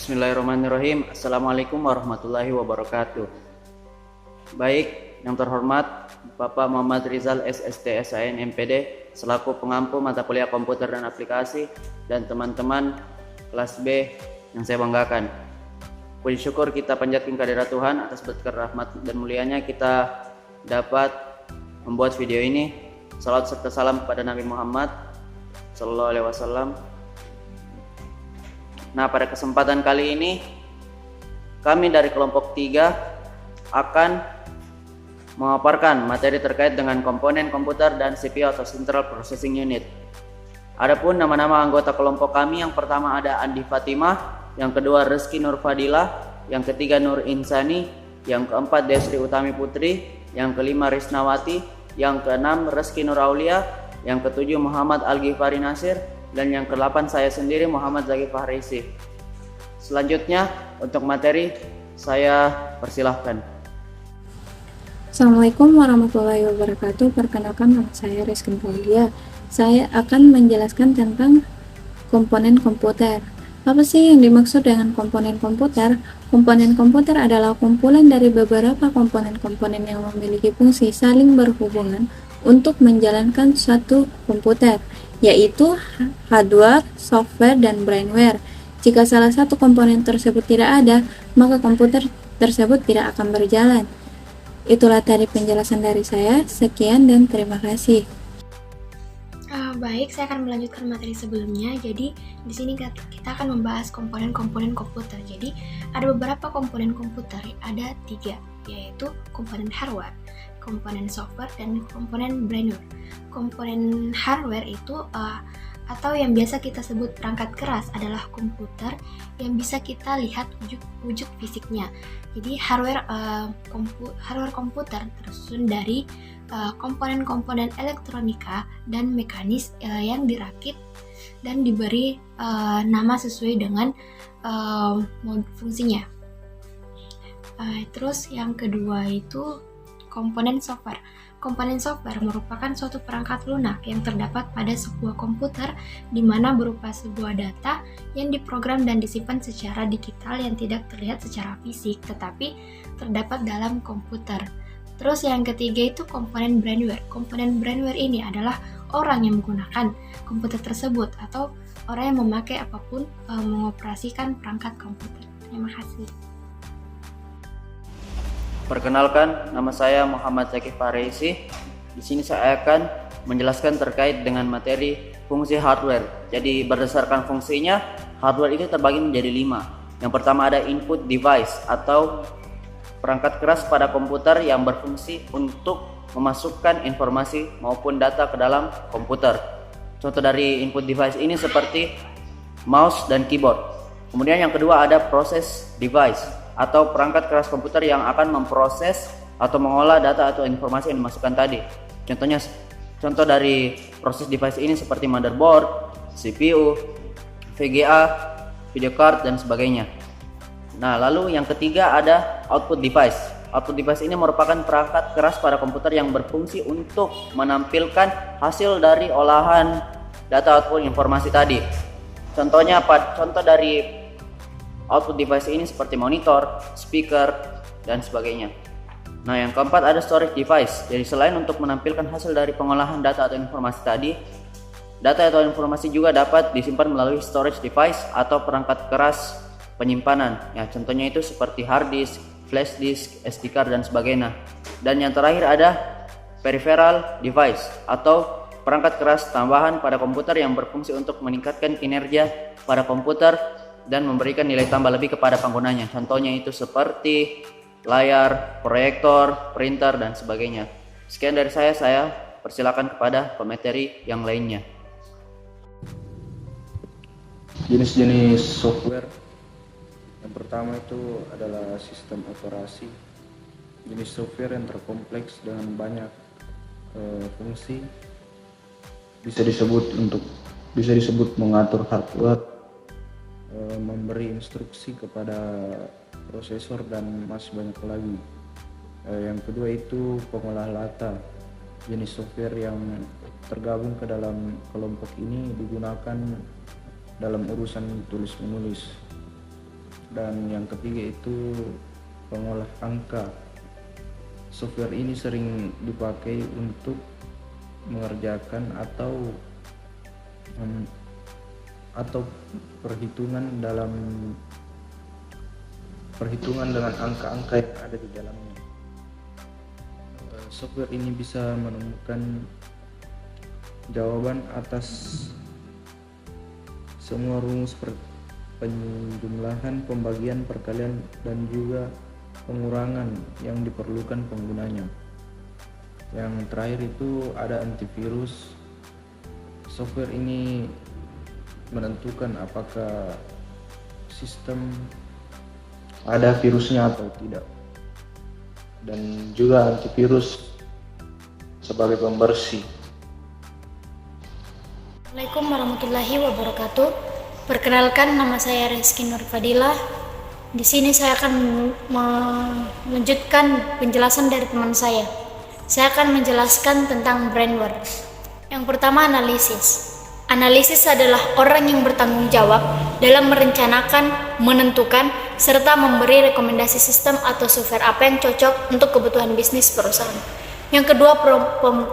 Bismillahirrahmanirrahim. Assalamualaikum warahmatullahi wabarakatuh. Baik, yang terhormat Bapak Muhammad Rizal SST SIN MPD selaku pengampu mata kuliah komputer dan aplikasi, dan teman-teman kelas B yang saya banggakan. Puji syukur kita panjatkan kehadirat Tuhan atas berkat rahmat dan mulianya kita dapat membuat video ini. Salawat serta salam kepada Nabi Muhammad Sallallahu Alaihi Wasallam. Nah, pada kesempatan kali ini kami dari kelompok 3 akan memaparkan materi terkait dengan komponen komputer dan CPU atau Central Processing Unit. Adapun nama-nama anggota kelompok kami, yang pertama ada Andi Fatimah, yang kedua Rizky Nur Fadilah, yang ketiga Nur Insani, yang keempat Desri Utami Putri, yang kelima Risnawati, yang keenam Rizky Nur Aulia, yang ketujuh Muhammad Al-Ghifari Nasir, dan yang ke-8 saya sendiri Muhammad Zaki Fahrisi. Selanjutnya untuk materi saya persilahkan. Assalamualaikum warahmatullahi wabarakatuh. Perkenalkan, nama saya Rizky Aulia. Saya akan menjelaskan tentang komponen komputer. Apa sih yang dimaksud dengan komponen komputer? Komponen komputer adalah kumpulan dari beberapa komponen-komponen yang memiliki fungsi saling berhubungan untuk menjalankan suatu komputer, yaitu hardware, software, dan brainware. Jika salah satu komponen tersebut tidak ada, maka komputer tersebut tidak akan berjalan. Itulah tadi penjelasan dari saya. Sekian dan terima kasih. Baik, saya akan melanjutkan materi sebelumnya. Jadi di sini kita akan membahas komponen-komponen komputer. Jadi ada beberapa komponen komputer, ada 3, yaitu komponen hardware, komponen software, dan komponen brainware. Komponen hardware itu atau yang biasa kita sebut perangkat keras adalah komputer yang bisa kita lihat wujud fisiknya. Jadi hardware komputer tersusun dari komponen-komponen elektronika dan mekanis yang dirakit dan diberi nama sesuai dengan fungsinya. Terus yang kedua itu komponen software. Komponen software merupakan suatu perangkat lunak yang terdapat pada sebuah komputer, di mana berupa sebuah data yang diprogram dan disimpan secara digital yang tidak terlihat secara fisik, tetapi terdapat dalam komputer. Terus yang ketiga itu komponen brainware. Komponen brainware ini adalah orang yang menggunakan komputer tersebut atau orang yang memakai apapun mengoperasikan perangkat komputer. Terima kasih. Perkenalkan, nama saya Muhammad Zaki Fahrisi. Di sini saya akan menjelaskan terkait dengan materi fungsi hardware. Jadi berdasarkan fungsinya, hardware itu terbagi menjadi 5. Yang pertama ada input device atau perangkat keras pada komputer yang berfungsi untuk memasukkan informasi maupun data ke dalam komputer. Contoh dari input device ini seperti mouse dan keyboard. Kemudian yang kedua ada process device atau perangkat keras komputer yang akan memproses atau mengolah data atau informasi yang dimasukkan tadi. Contoh dari proses device ini seperti motherboard, CPU, VGA, video card, dan sebagainya. Nah, lalu yang ketiga ada output device. Output device ini merupakan perangkat keras pada komputer yang berfungsi untuk menampilkan hasil dari olahan data atau informasi tadi. Contoh dari output device ini seperti monitor, speaker, dan sebagainya. Nah, yang keempat ada storage device. Jadi selain untuk menampilkan hasil dari pengolahan data atau informasi tadi, data atau informasi juga dapat disimpan melalui storage device atau perangkat keras penyimpanan. Ya, contohnya itu seperti hard disk, flash disk, SD card, dan sebagainya. Dan yang terakhir ada peripheral device atau perangkat keras tambahan pada komputer yang berfungsi untuk meningkatkan kinerja pada komputer dan memberikan nilai tambah lebih kepada penggunanya. Contohnya itu seperti layar, proyektor, printer, dan sebagainya. Sekian dari saya persilakan kepada pemateri yang lainnya. Jenis-jenis software. Yang pertama itu adalah sistem operasi. Jenis software yang terkompleks dengan banyak fungsi. Bisa disebut mengatur hardware, memberi instruksi kepada prosesor, dan masih banyak lagi. Yang kedua itu pengolah data. Jenis software yang tergabung ke dalam kelompok ini digunakan dalam urusan tulis menulis. Dan yang ketiga itu pengolah angka. Software ini sering dipakai untuk mengerjakan atau perhitungan dengan angka-angka yang ada di dalamnya. Software ini bisa menemukan jawaban atas semua rumus penjumlahan, pembagian, perkalian, dan juga pengurangan yang diperlukan penggunanya. Yang terakhir itu ada antivirus. Software ini menentukan apakah sistem ada virusnya atau tidak. Dan juga antivirus sebagai pembersih. Assalamualaikum warahmatullahi wabarakatuh. Perkenalkan, nama saya Rizky Nur Fadilah. Di sini saya akan melanjutkan penjelasan dari teman saya. Saya akan menjelaskan tentang brainware. Yang pertama, analisis. Analisis adalah orang yang bertanggung jawab dalam merencanakan, menentukan, serta memberi rekomendasi sistem atau software apa yang cocok untuk kebutuhan bisnis perusahaan. Yang kedua,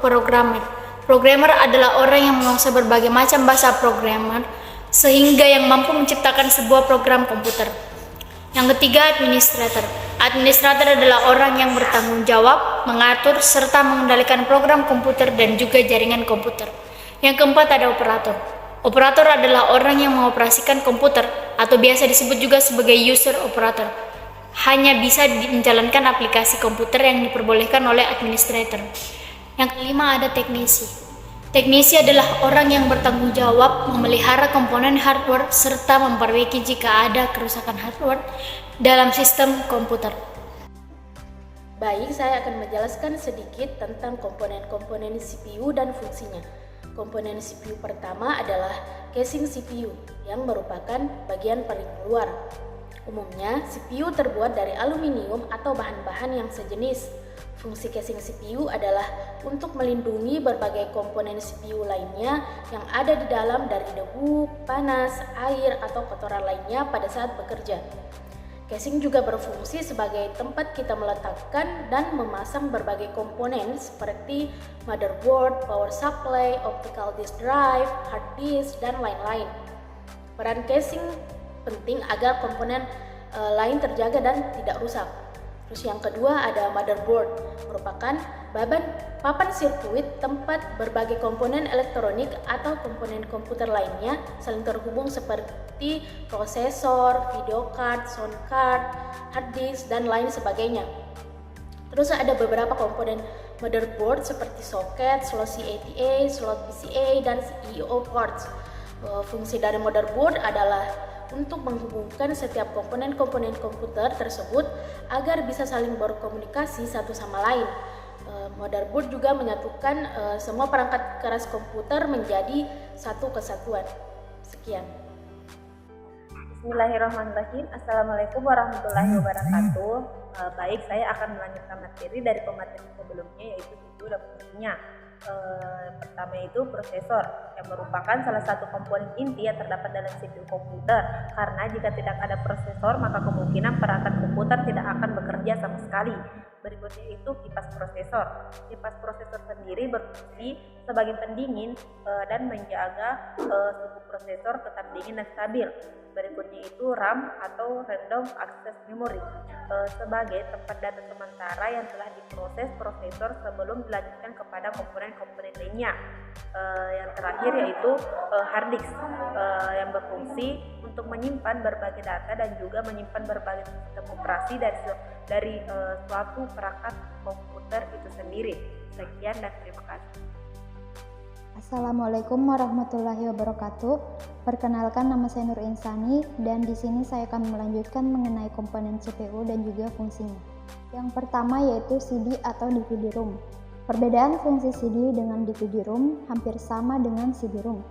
programmer. Programmer adalah orang yang menguasai berbagai macam bahasa programmer sehingga yang mampu menciptakan sebuah program komputer. Yang ketiga, administrator. Administrator adalah orang yang bertanggung jawab, mengatur, serta mengendalikan program komputer dan juga jaringan komputer. Yang keempat, ada operator. Operator adalah orang yang mengoperasikan komputer atau biasa disebut juga sebagai user operator. Hanya bisa menjalankan aplikasi komputer yang diperbolehkan oleh administrator. Yang kelima, ada teknisi. Teknisi adalah orang yang bertanggung jawab memelihara komponen hardware serta memperbaiki jika ada kerusakan hardware dalam sistem komputer. Baik, saya akan menjelaskan sedikit tentang komponen-komponen CPU dan fungsinya. Komponen CPU pertama adalah casing CPU yang merupakan bagian paling luar. Umumnya, CPU terbuat dari aluminium atau bahan-bahan yang sejenis. Fungsi casing CPU adalah untuk melindungi berbagai komponen CPU lainnya yang ada di dalam dari debu, panas, air, atau kotoran lainnya pada saat bekerja. Casing juga berfungsi sebagai tempat kita meletakkan dan memasang berbagai komponen seperti motherboard, power supply, optical disk drive, hard disk, dan lain-lain. Peran casing penting agar komponen lain terjaga dan tidak rusak. Terus yang kedua ada motherboard, merupakan papan sirkuit tempat berbagai komponen elektronik atau komponen komputer lainnya saling terhubung seperti prosesor, video card, sound card, hard disk, dan lain sebagainya. Terus ada beberapa komponen motherboard seperti soket, slot CATA, slot PCA, dan I/O ports. Fungsi dari motherboard adalah untuk menghubungkan setiap komponen-komponen komputer tersebut agar bisa saling berkomunikasi satu sama lain. Motherboard juga menyatukan semua perangkat keras komputer menjadi satu kesatuan. Sekian. Bismillahirrahmanirrahim. Assalamualaikum warahmatullahi wabarakatuh. Baik, saya akan melanjutkan materi dari pemateri sebelumnya, yaitu CPU dan fungsinya. Pertama itu prosesor, yang merupakan salah satu komponen inti yang terdapat dalam CPU komputer. Karena jika tidak ada prosesor, maka kemungkinan perangkat komputer tidak akan bekerja sama sekali. Berikutnya itu kipas prosesor. Kipas prosesor sendiri berfungsi sebagai pendingin dan menjaga suhu prosesor tetap dingin dan stabil. Berikutnya itu RAM atau Random Access Memory, sebagai tempat data sementara yang telah diproses prosesor sebelum dilanjutkan kepada komponen-komponen lainnya. Yang terakhir yaitu hard disk, yang berfungsi untuk menyimpan berbagai data dan juga menyimpan berbagai sistem operasi dari suatu perangkat komputer itu sendiri. Sekian dan terima kasih. Assalamualaikum warahmatullahi wabarakatuh. Perkenalkan, nama saya Nur Insani dan di sini saya akan melanjutkan mengenai komponen CPU dan juga fungsinya. Yang pertama yaitu CD atau DVD-ROM. Perbedaan fungsi CD dengan DVD-ROM hampir sama dengan CD-ROM.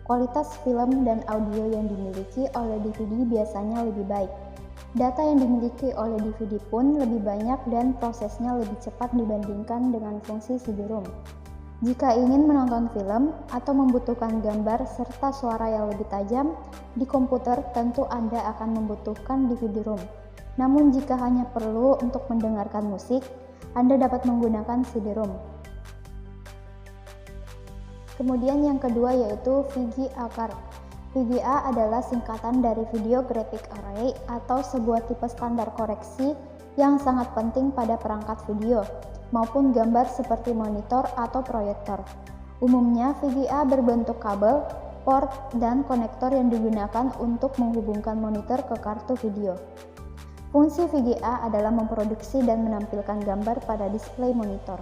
Kualitas film dan audio yang dimiliki oleh DVD biasanya lebih baik. Data yang dimiliki oleh DVD pun lebih banyak dan prosesnya lebih cepat dibandingkan dengan fungsi CD-ROM. Jika ingin menonton film atau membutuhkan gambar serta suara yang lebih tajam di komputer, tentu Anda akan membutuhkan DVD ROM. Namun jika hanya perlu untuk mendengarkan musik, Anda dapat menggunakan CD-ROM. Kemudian yang kedua yaitu VGA card. VGA adalah singkatan dari Video Graphic Array atau sebuah tipe standar koreksi yang sangat penting pada perangkat video maupun gambar seperti monitor atau proyektor. Umumnya VGA berbentuk kabel, port, dan konektor yang digunakan untuk menghubungkan monitor ke kartu video. Fungsi VGA adalah memproduksi dan menampilkan gambar pada display monitor.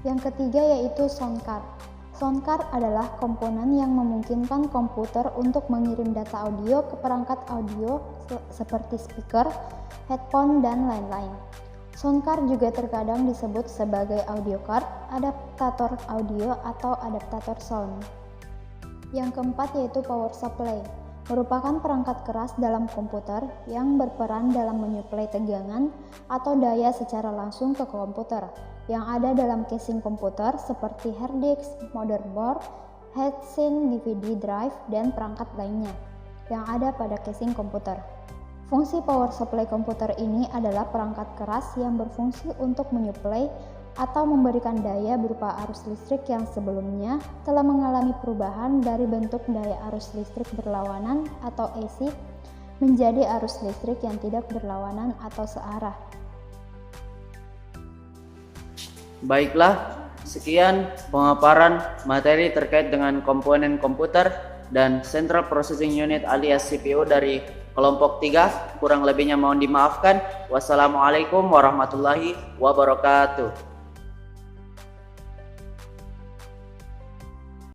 Yang ketiga yaitu sound card. Sound card adalah komponen yang memungkinkan komputer untuk mengirim data audio ke perangkat audio seperti speaker, headphone, dan lain-lain. Sound card juga terkadang disebut sebagai audio card, adaptator audio, atau adaptator sound. Yang keempat yaitu power supply, merupakan perangkat keras dalam komputer yang berperan dalam menyuplai tegangan atau daya secara langsung ke komputer yang ada dalam casing komputer seperti hard disk, motherboard, heatsink, DVD drive, dan perangkat lainnya yang ada pada casing komputer. Fungsi power supply komputer ini adalah perangkat keras yang berfungsi untuk menyuplai atau memberikan daya berupa arus listrik yang sebelumnya telah mengalami perubahan dari bentuk daya arus listrik berlawanan atau AC menjadi arus listrik yang tidak berlawanan atau searah. Baiklah, sekian pemaparan materi terkait dengan komponen komputer dan Central Processing Unit alias CPU dari kelompok 3. Kurang lebihnya mohon dimaafkan. Wassalamualaikum warahmatullahi wabarakatuh.